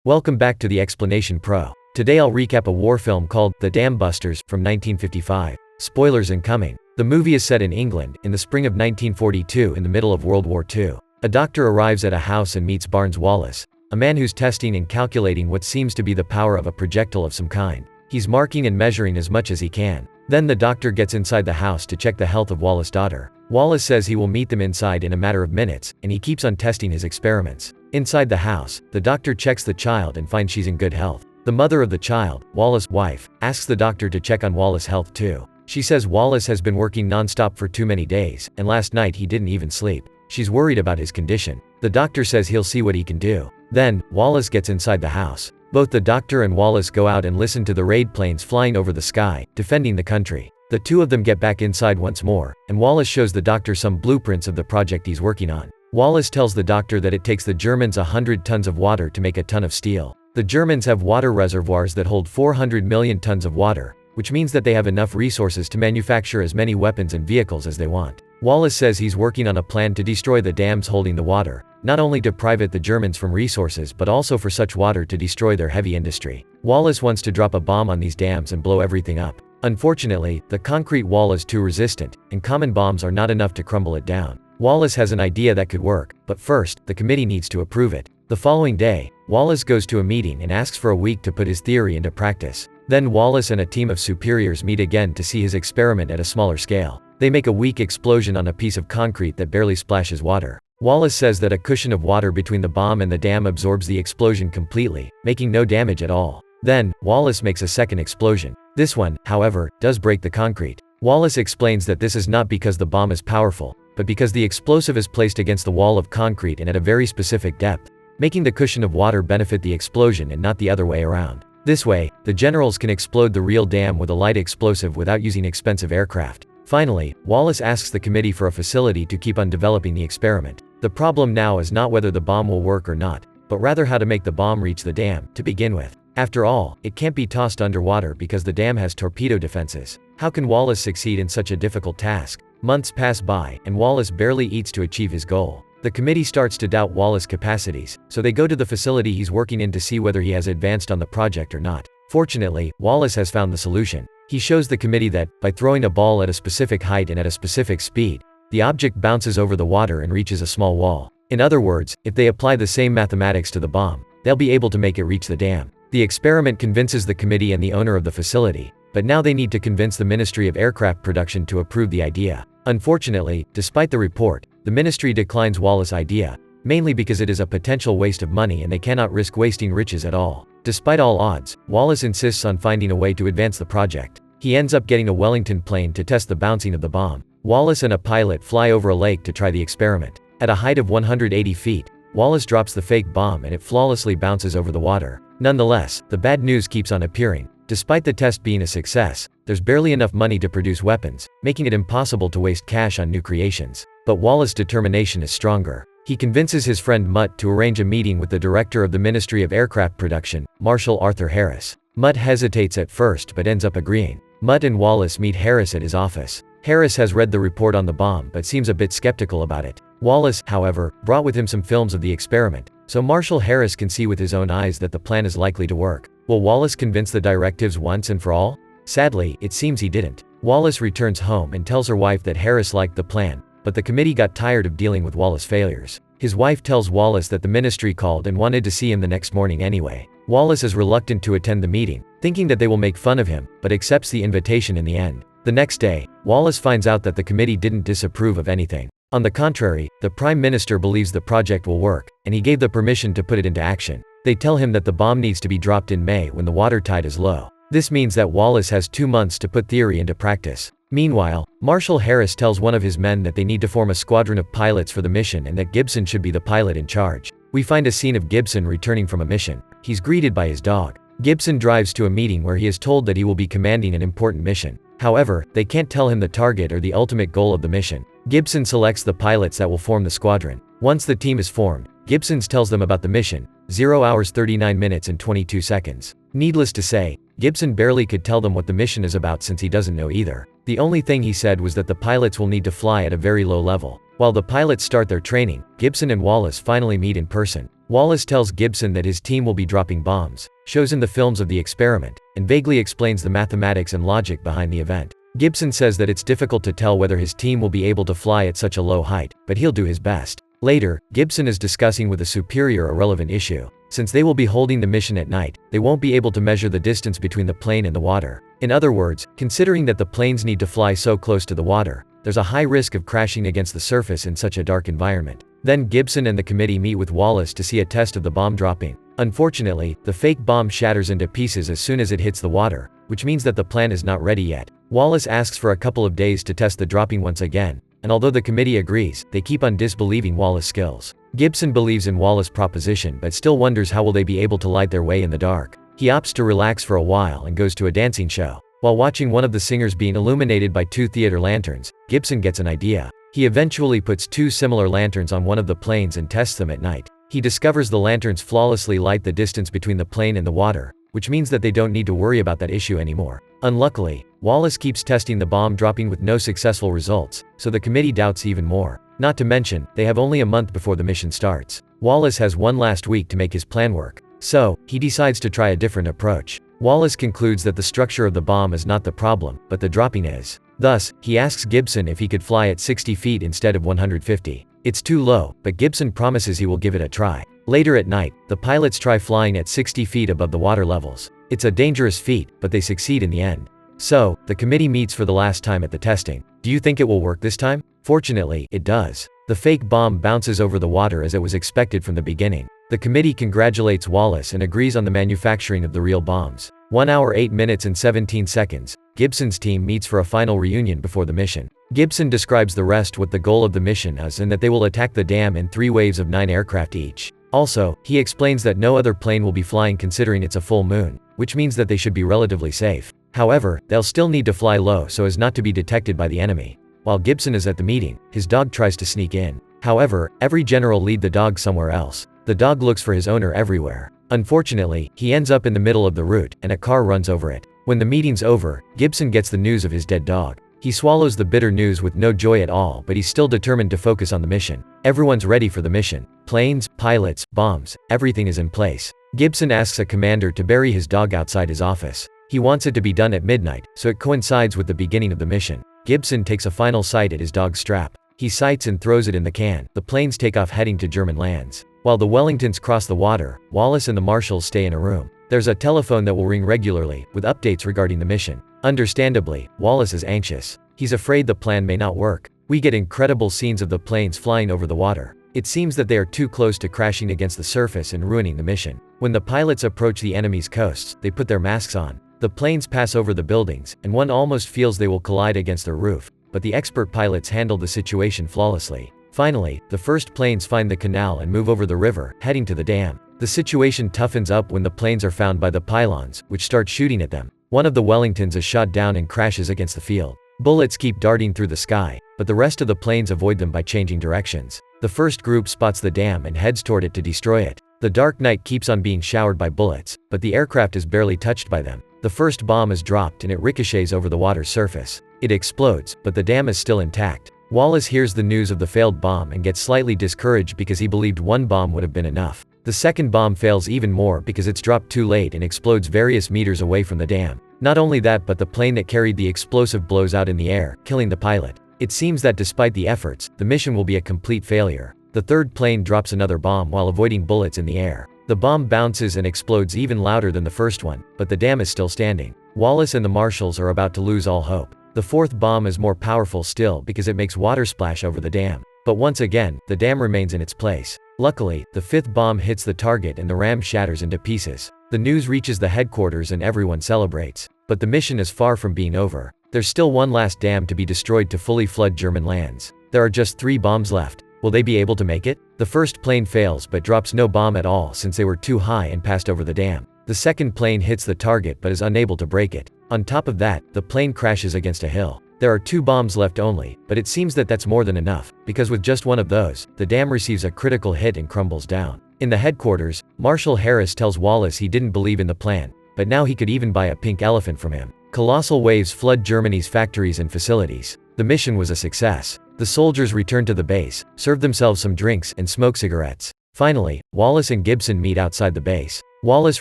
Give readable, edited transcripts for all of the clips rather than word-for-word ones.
Welcome back to the Explanation Pro. Today I'll recap a war film called The Dambusters from 1955. Spoilers incoming. The movie is set in England, in the spring of 1942 in the middle of World War II. A doctor arrives at a house and meets Barnes Wallace, a man who's testing and calculating what seems to be the power of a projectile of some kind. He's marking and measuring as much as he can. Then the doctor gets inside the house to check the health of Wallace's daughter. Wallace says he will meet them inside in a matter of minutes, and he keeps on testing his experiments. Inside the house, the doctor checks the child and finds she's in good health. The mother of the child, Wallace's wife, asks the doctor to check on Wallace's health too. She says Wallace has been working non-stop for too many days, and last night he didn't even sleep. She's worried about his condition. The doctor says he'll see what he can do. Then, Wallace gets inside the house. Both the doctor and Wallace go out and listen to the raid planes flying over the sky, defending the country. The two of them get back inside once more, and Wallace shows the doctor some blueprints of the project he's working on. Wallace tells the doctor that it takes the Germans 100 tons of water to make a ton of steel. The Germans have water reservoirs that hold 400 million tons of water, which means that they have enough resources to manufacture as many weapons and vehicles as they want. Wallace says he's working on a plan to destroy the dams holding the water, not only to private the Germans from resources but also for such water to destroy their heavy industry. Wallace wants to drop a bomb on these dams and blow everything up. Unfortunately, the concrete wall is too resistant, and common bombs are not enough to crumble it down. Wallace has an idea that could work, but first, the committee needs to approve it. The following day, Wallace goes to a meeting and asks for a week to put his theory into practice. Then Wallace and a team of superiors meet again to see his experiment at a smaller scale. They make a weak explosion on a piece of concrete that barely splashes water. Wallace says that a cushion of water between the bomb and the dam absorbs the explosion completely, making no damage at all. Then, Wallace makes a second explosion. This one, however, does break the concrete. Wallace explains that this is not because the bomb is powerful, but because the explosive is placed against the wall of concrete and at a very specific depth, making the cushion of water benefit the explosion and not the other way around. This way, the generals can explode the real dam with a light explosive without using expensive aircraft. Finally, Wallace asks the committee for a facility to keep on developing the experiment. The problem now is not whether the bomb will work or not, but rather how to make the bomb reach the dam, to begin with. After all, it can't be tossed underwater because the dam has torpedo defenses. How can Wallace succeed in such a difficult task? Months pass by, and Wallace barely eats to achieve his goal. The committee starts to doubt Wallace's capacities, so they go to the facility he's working in to see whether he has advanced on the project or not. Fortunately, Wallace has found the solution. He shows the committee that, by throwing a ball at a specific height and at a specific speed, the object bounces over the water and reaches a small wall. In other words, if they apply the same mathematics to the bomb, they'll be able to make it reach the dam. The experiment convinces the committee and the owner of the facility, but now they need to convince the Ministry of Aircraft Production to approve the idea. Unfortunately, despite the report, the ministry declines Wallace's idea, mainly because it is a potential waste of money and they cannot risk wasting riches at all. Despite all odds, Wallace insists on finding a way to advance the project. He ends up getting a Wellington plane to test the bouncing of the bomb. Wallace and a pilot fly over a lake to try the experiment. At a height of 180 feet, Wallace drops the fake bomb and it flawlessly bounces over the water. Nonetheless, the bad news keeps on appearing. Despite the test being a success, there's barely enough money to produce weapons, making it impossible to waste cash on new creations. But Wallace's determination is stronger. He convinces his friend Mutt to arrange a meeting with the director of the Ministry of Aircraft Production, Marshal Arthur Harris. Mutt hesitates at first but ends up agreeing. Mutt and Wallace meet Harris at his office. Harris has read the report on the bomb but seems a bit skeptical about it. Wallace, however, brought with him some films of the experiment, so Marshal Harris can see with his own eyes that the plan is likely to work. Will Wallace convince the directives once and for all? Sadly, it seems he didn't. Wallace returns home and tells her wife that Harris liked the plan, but the committee got tired of dealing with Wallace's failures. His wife tells Wallace that the ministry called and wanted to see him the next morning anyway. Wallace is reluctant to attend the meeting, thinking that they will make fun of him, but accepts the invitation in the end. The next day, Wallace finds out that the committee didn't disapprove of anything. On the contrary, the Prime Minister believes the project will work, and he gave the permission to put it into action. They tell him that the bomb needs to be dropped in May when the water tide is low. This means that Wallace has 2 months to put theory into practice. Meanwhile, Marshal Harris tells one of his men that they need to form a squadron of pilots for the mission and that Gibson should be the pilot in charge. We find a scene of Gibson returning from a mission. He's greeted by his dog. Gibson drives to a meeting where he is told that he will be commanding an important mission. However, they can't tell him the target or the ultimate goal of the mission. Gibson selects the pilots that will form the squadron. Once the team is formed, Gibson tells them about the mission. 0 hours 39 minutes and 22 seconds. Needless to say, Gibson barely could tell them what the mission is about since he doesn't know either. The only thing he said was that the pilots will need to fly at a very low level. While the pilots start their training, Gibson and Wallace finally meet in person. Wallace tells Gibson that his team will be dropping bombs, shows him the films of the experiment, and vaguely explains the mathematics and logic behind the event. Gibson says that it's difficult to tell whether his team will be able to fly at such a low height, but he'll do his best. Later, Gibson is discussing with a superior a relevant issue. Since they will be holding the mission at night, they won't be able to measure the distance between the plane and the water. In other words, considering that the planes need to fly so close to the water, there's a high risk of crashing against the surface in such a dark environment. Then Gibson and the committee meet with Wallace to see a test of the bomb dropping. Unfortunately, the fake bomb shatters into pieces as soon as it hits the water, which means that the plan is not ready yet. Wallace asks for a couple of days to test the dropping once again, and although the committee agrees, they keep on disbelieving Wallace's skills. Gibson believes in Wallace's proposition but still wonders how will they be able to light their way in the dark. He opts to relax for a while and goes to a dancing show. While watching one of the singers being illuminated by 2 theater lanterns, Gibson gets an idea. He eventually puts 2 similar lanterns on one of the planes and tests them at night. He discovers the lanterns flawlessly light the distance between the plane and the water, which means that they don't need to worry about that issue anymore. Unluckily, Wallace keeps testing the bomb dropping with no successful results, so the committee doubts even more. Not to mention, they have only a month before the mission starts. Wallace has one last week to make his plan work. So, he decides to try a different approach. Wallace concludes that the structure of the bomb is not the problem, but the dropping is. Thus, he asks Gibson if he could fly at 60 feet instead of 150. It's too low, but Gibson promises he will give it a try. Later at night, the pilots try flying at 60 feet above the water levels. It's a dangerous feat, but they succeed in the end. So, the committee meets for the last time at the testing. Do you think it will work this time? Fortunately, it does. The fake bomb bounces over the water as it was expected from the beginning. The committee congratulates Wallace and agrees on the manufacturing of the real bombs. 1 hour 8 minutes and 17 seconds, Gibson's team meets for a final reunion before the mission. Gibson describes the rest what the goal of the mission is and that they will attack the dam in 3 waves of 9 aircraft each. Also, he explains that no other plane will be flying considering it's a full moon, which means that they should be relatively safe. However, they'll still need to fly low so as not to be detected by the enemy. While Gibson is at the meeting, his dog tries to sneak in. However, every general lead the dog somewhere else. The dog looks for his owner everywhere. Unfortunately, he ends up in the middle of the route, and a car runs over it. When the meeting's over, Gibson gets the news of his dead dog. He swallows the bitter news with no joy at all, but he's still determined to focus on the mission. Everyone's ready for the mission. Planes, pilots, bombs, everything is in place. Gibson asks a commander to bury his dog outside his office. He wants it to be done at midnight, so it coincides with the beginning of the mission. Gibson takes a final sight at his dog's strap. He sights and throws it in the can. The planes take off heading to German lands. While the Wellingtons cross the water, Wallace and the marshals stay in a room. There's a telephone that will ring regularly, with updates regarding the mission. Understandably, Wallace is anxious. He's afraid the plan may not work. We get incredible scenes of the planes flying over the water. It seems that they are too close to crashing against the surface and ruining the mission. When the pilots approach the enemy's coasts, they put their masks on. The planes pass over the buildings, and one almost feels they will collide against their roof, but the expert pilots handle the situation flawlessly. Finally, the first planes find the canal and move over the river, heading to the dam. The situation toughens up when the planes are found by the pylons, which start shooting at them. One of the Wellingtons is shot down and crashes against the field. Bullets keep darting through the sky, but the rest of the planes avoid them by changing directions. The first group spots the dam and heads toward it to destroy it. The dark night keeps on being showered by bullets, but the aircraft is barely touched by them. The first bomb is dropped and it ricochets over the water's surface. It explodes, but the dam is still intact. Wallace hears the news of the failed bomb and gets slightly discouraged because he believed one bomb would have been enough. The second bomb fails even more because it's dropped too late and explodes various meters away from the dam. Not only that, but the plane that carried the explosive blows out in the air, killing the pilot. It seems that despite the efforts, the mission will be a complete failure. The third plane drops another bomb while avoiding bullets in the air. The bomb bounces and explodes even louder than the first one, but the dam is still standing. Wallace and the marshals are about to lose all hope. The fourth bomb is more powerful still because it makes water splash over the dam. But once again, the dam remains in its place. Luckily, the fifth bomb hits the target and the ram shatters into pieces. The news reaches the headquarters and everyone celebrates. But the mission is far from being over. There's still one last dam to be destroyed to fully flood German lands. There are just 3 bombs left. Will they be able to make it? The first plane fails but drops no bomb at all since they were too high and passed over the dam. The second plane hits the target but is unable to break it. On top of that, the plane crashes against a hill. There are 2 bombs left only, but it seems that that's more than enough, because with just one of those, the dam receives a critical hit and crumbles down. In the headquarters, Marshal Harris tells Wallace he didn't believe in the plan, but now he could even buy a pink elephant from him. Colossal waves flood Germany's factories and facilities. The mission was a success. The soldiers return to the base, serve themselves some drinks, and smoke cigarettes. Finally, Wallace and Gibson meet outside the base. Wallace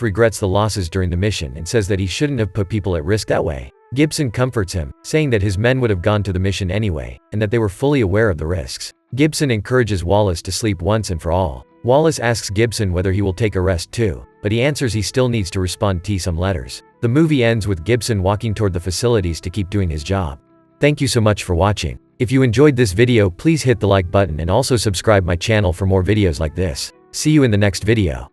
regrets the losses during the mission and says that he shouldn't have put people at risk that way. Gibson comforts him, saying that his men would have gone to the mission anyway, and that they were fully aware of the risks. Gibson encourages Wallace to sleep once and for all. Wallace asks Gibson whether he will take a rest too, but he answers he still needs to respond to some letters. The movie ends with Gibson walking toward the facilities to keep doing his job. Thank you so much for watching. If you enjoyed this video, please hit the like button and also subscribe my channel for more videos like this. See you in the next video.